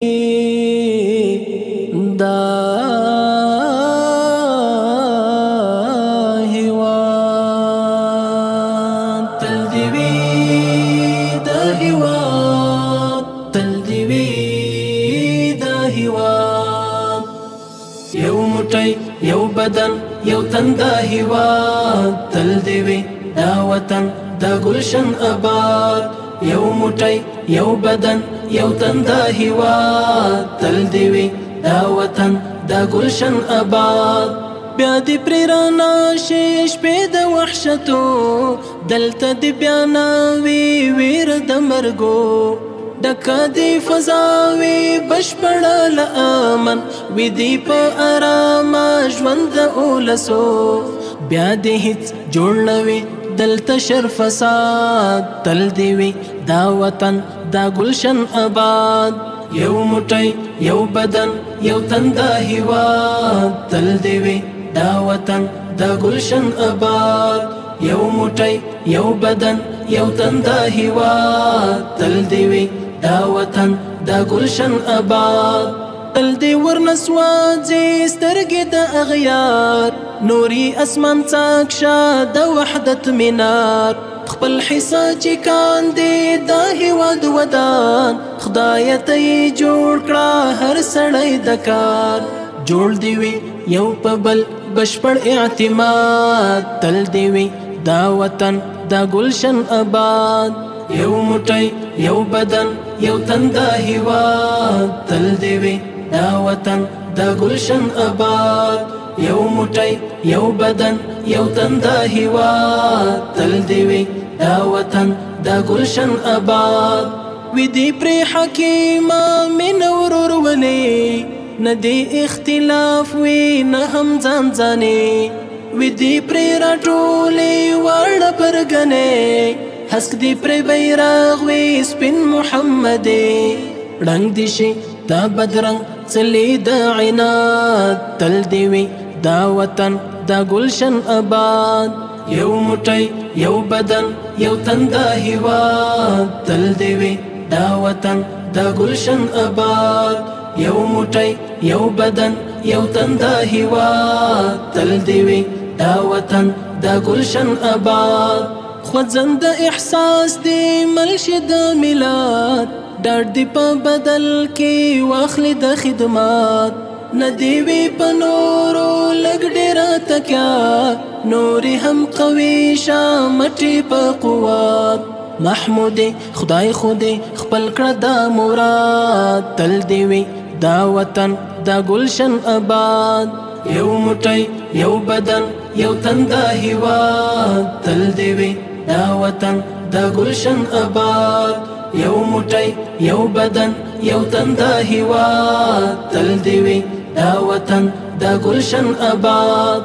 دا هیواد تل دی وی، دا هیواد تل دی وی، دا هیواد یو موټی یو بدن یو تن، دا هیواد تل دی وی، دا وطن دا گلشن آباد. یو موټی یو بدن یو تن، دا هیواد تل دی وی، دا وطن دا گلشن آباد. بیا دی پری رانا شیش پی د وحشتو، دلته دی بیا ناوی ویر د مرګو. ډکه دی فضاوی بشپړه له امن، وی دی په ارامه ژوند د اولسو. بیا دی هیڅ جوړ نه وي دلته شر فساد، تل دی وی دا وطن دا گلشن آباد. یو موټی یو بدن یو تن، دا هیواد تل دی وی، دا وطن دا گلشن آباد. یو موټی یو بدن یو تن، دا هیواد تل دی وی، دا وطن دا گلشن آباد. تل دی ورنسوځي سترګې د اغیار، نوري اسمان څاکشه د وحدت مینار. خپل حصہ چې کاندې دا هیواد ودان، خدای ته یې جوړ کړه هر سړی د کار. جوړ دی وي یو په بل بشپړ اعتماد، تل دی وي دا وطن دا گلشن آباد. یو موټی یو بدن یو تن، دا هیواد تل دی وی، دا وطن دا گلشن آباد. یو موټی یو بدن یو تن، دا هیواد تل دی وی، دا وطن دا گلشن آباد. وی دی پری حکیمه من ورور ولی، ندی اختلاف وی نه هم ځان ځانې. وی دی پری راټولې واړه پرګنې، حسک دی پری بیرغ وی سپین محمدې. رنگ دی شي دا بدرنگ څلی د عناد، تل دی وی دا وطن دا گلشن آباد. یو موټی یو بدن یو تن، دا هیواد تل دی وی، دا وطن دا گلشن آباد. یو موټی یو بدن یو تن، دا هیواد تل دی وی، دا وطن دا گلشن آباد. خوځند احساس دی ملشد میلاد، ډاډ دی په بدل کې واخلي د خدمات. ندی وی په نورو لږ ډېره تکیا، نورې هم قوي شامټې په قوات. محمودې خدای خودې خپل کړه دا مراد، تل دی وی دا وطن دا گلشن آباد. یو موټی یو بدن یو تن، دا هیواد تل دی وی، دا وطن دا گلشن آباد. یو موټی یو بدن یو تن، دا هیواد تل دی وی، دا وطن دا گلشن آباد.